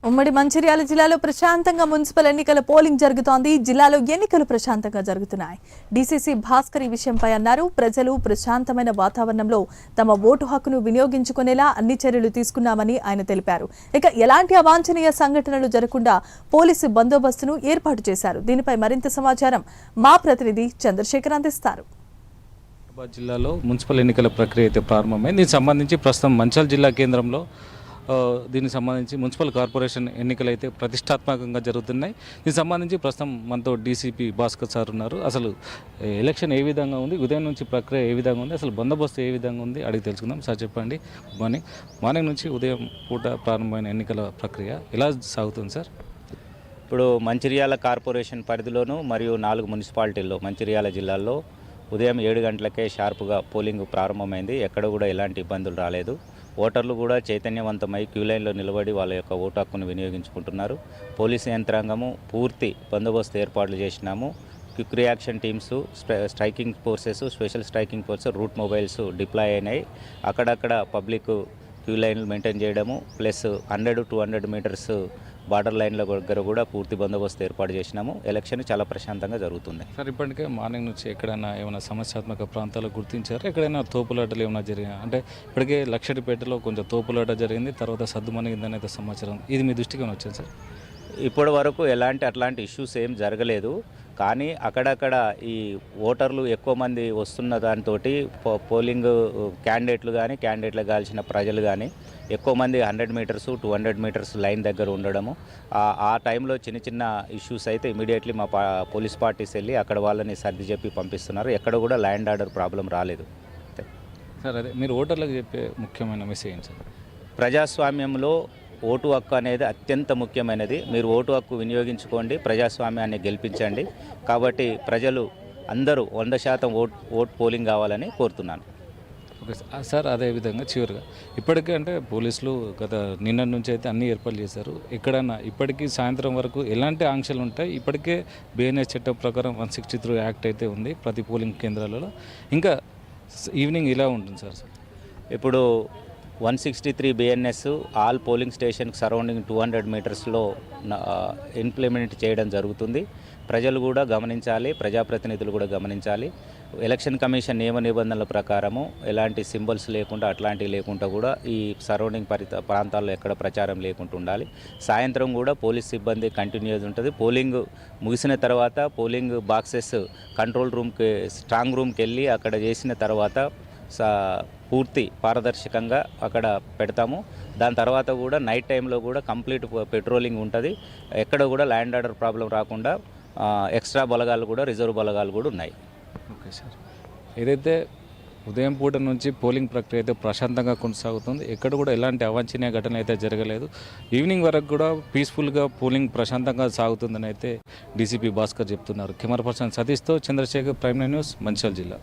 ఉమ్మడి మంచిర్యాల జిల్లాలో ప్రశాంతంగా మున్సిపల్ ఎన్నికల పోలింగ్ జరుగుతోంది. జిల్లాలో ఎన్నికలు ప్రశాంతంగా జరుగుతున్నాయి. డీసీసీ భాస్కర్ ఈ విషయంపై అన్నారు. ప్రజలు ప్రశాంతమైన వాతావరణంలో తమ ఓటు హక్కును వినియోగించుకునేలా అన్ని చర్యలు తీసుకున్నామని ఆయన తెలిపారు. ఇక ఎలాంటి అవాంఛనీయ సంఘటనలు జరగకుండా పోలీసు బందోబస్తును ఏర్పాటు చేశారు. దీనిపై మరింత సమాచారం మా ప్రతినిధి చంద్రశేఖర్ అందిస్తారు. జిల్లాలో మున్సిపల్ ఎన్నికల ప్రక్రియ అయితే ప్రారంభమైంది. దీనికి సంబంధించి ప్రస్తుతం మంచిర్యాల జిల్లా కేంద్రంలో దీనికి సంబంధించి మున్సిపల్ కార్పొరేషన్ ఎన్నికలు అయితే ప్రతిష్టాత్మకంగా జరుగుతున్నాయి. దీనికి సంబంధించి ప్రస్తుతం మనతో డీసీపీ భాస్కర్ సార్ ఉన్నారు. అసలు ఎలక్షన్ ఏ విధంగా ఉంది, ఉదయం నుంచి ప్రక్రియ ఏ విధంగా ఉంది, అసలు బందోబస్తు ఏ విధంగా ఉంది అడిగి తెలుసుకుందాం. సార్ చెప్పండి. మార్నింగ్ నుంచి ఉదయం పూట ప్రారంభమైన ఎన్నికల ప్రక్రియ ఎలా సాగుతుంది సార్? ఇప్పుడు మంచిర్యాల కార్పొరేషన్ పరిధిలోను మరియు 4 మున్సిపాలిటీల్లో మంచిర్యాల జిల్లాల్లో ఉదయం 7 గంటలకే షార్ప్గా పోలింగ్ ప్రారంభమైంది. ఎక్కడ కూడా ఎలాంటి ఇబ్బందులు రాలేదు. ఓటర్లు కూడా చైతన్యవంతమై క్యూ లైన్లో నిలబడి వాళ్ళ యొక్క ఓటు హక్కును వినియోగించుకుంటున్నారు. పోలీసు యంత్రాంగము పూర్తి బందోబస్తు ఏర్పాట్లు చేసినాము. Quick reaction teams, striking forces, special striking forces, route mobiles deploy అయినాయి. అక్కడక్కడ పబ్లిక్ క్యూ లైన్లు మెయింటైన్ చేయడము ప్లస్ 100-200 మీటర్స్ బార్డర్ లైన్ల దగ్గర కూడా పూర్తి బందోబస్తు ఏర్పాటు చేసినాము. ఎలక్షన్ చాలా ప్రశాంతంగా జరుగుతుంది. సార్, ఇప్పటికే మార్నింగ్ నుంచి ఎక్కడైనా ఏమైనా సమస్యాత్మక ప్రాంతాలు గుర్తించారు? ఎక్కడైనా తోపులాటలు ఏమైనా జరిగాయి? అంటే ఇప్పటికే లక్షడిపేటలో కొంచెం తోపులాట జరిగింది, తర్వాత సద్దుమణిగిందని అయితే సమాచారం. ఇది మీ దృష్టికి వచ్చింది సార్? ఇప్పటి వరకు అట్లాంటి ఇష్యూస్ ఏం జరగలేదు. కానీ అక్కడక్కడ ఈ ఓటర్లు ఎక్కువ మంది వస్తున్న దాంతో పోలింగ్ క్యాండిడేట్లు కానీ క్యాండిడేట్లకు కావాల్సిన ప్రజలు కానీ ఎక్కువ మంది 100 మీటర్స్ 200 మీటర్స్ లైన్ దగ్గర ఉండడము, ఆ టైంలో చిన్న ఇష్యూస్ అయితే ఇమీడియట్లీ మా పోలీస్ పార్టీస్ వెళ్ళి అక్కడ వాళ్ళని సర్ది చెప్పి పంపిస్తున్నారు. ఎక్కడ కూడా ల్యాండ్ ఆర్డర్ ప్రాబ్లం రాలేదు. సార్, అదే మీరు ఓటర్లకు చెప్పే ముఖ్యమైన మెసేజ్ సార్? ప్రజాస్వామ్యంలో ఓటు హక్కు అనేది అత్యంత ముఖ్యమైనది. మీరు ఓటు హక్కు వినియోగించుకోండి, ప్రజాస్వామ్యాన్ని గెలిపించండి. కాబట్టి ప్రజలు అందరూ 100% ఓట్ పోలింగ్ కావాలని కోరుతున్నాను. ఓకే సార్, అదేవిధంగా చివరిగా ఇప్పటికే అంటే పోలీసులు గత నిన్న నుంచి అయితే అన్ని ఏర్పాట్లు చేశారు. ఎక్కడన్నా ఇప్పటికీ సాయంత్రం వరకు ఎలాంటి ఆంక్షలు ఉంటాయి? ఇప్పటికే బిఎన్ఎస్ చట్టం ప్రకారం 163 యాక్ట్ అయితే ఉంది ప్రతి పోలింగ్ కేంద్రాలలో. ఇంకా ఈవినింగ్ ఇలా ఉంటుంది సార్? ఇప్పుడు 163 బిఎన్ఎస్ ఆల్ పోలింగ్ స్టేషన్కి సరౌండింగ్ 200 మీటర్స్లో ఇంప్లిమెంట్ చేయడం జరుగుతుంది. ప్రజలు కూడా గమనించాలి, ప్రజాప్రతినిధులు కూడా గమనించాలి. ఎలక్షన్ కమిషన్ నియమ నిబంధనల ప్రకారము ఎలాంటి సింబల్స్ లేకుండా అట్లాంటివి లేకుండా కూడా ఈ సరౌండింగ్ ప్రాంతాల్లో ఎక్కడ ప్రచారం లేకుండా ఉండాలి. సాయంత్రం కూడా పోలీస్ సిబ్బంది కంటిన్యూస్ ఉంటుంది. పోలింగ్ ముగిసిన తర్వాత పోలింగ్ బాక్సెస్ కంట్రోల్ రూమ్కి, స్ట్రాంగ్ రూమ్కి వెళ్ళి అక్కడ చేసిన తర్వాత పూర్తి పారదర్శకంగా అక్కడ పెడతాము. దాని తర్వాత కూడా నైట్ టైంలో కూడా కంప్లీట్ పెట్రోలింగ్ ఉంటుంది. ఎక్కడ కూడా ల్యాండ్ ఆర్డర్ ప్రాబ్లం రాకుండా ఎక్స్ట్రా బలగాలు కూడా, రిజర్వ్ బలగాలు కూడా ఉన్నాయి. ఓకే సార్, ఏదైతే ఉదయం పూట నుంచి పోలింగ్ ప్రక్రియ అయితే ప్రశాంతంగా కొనసాగుతుంది. ఎక్కడ కూడా ఎలాంటి అవాంఛనీయ ఘటన అయితే జరగలేదు. ఈవినింగ్ వరకు కూడా పీస్ఫుల్గా పోలింగ్ ప్రశాంతంగా సాగుతుందని అయితే డీసీపీ భాస్కర్ చెప్తున్నారు. కెమెరా పర్సన్ సతీష్తో చంద్రశేఖర్, ప్రైమ్ న్యూస్, మంచిర్యాల జిల్లా.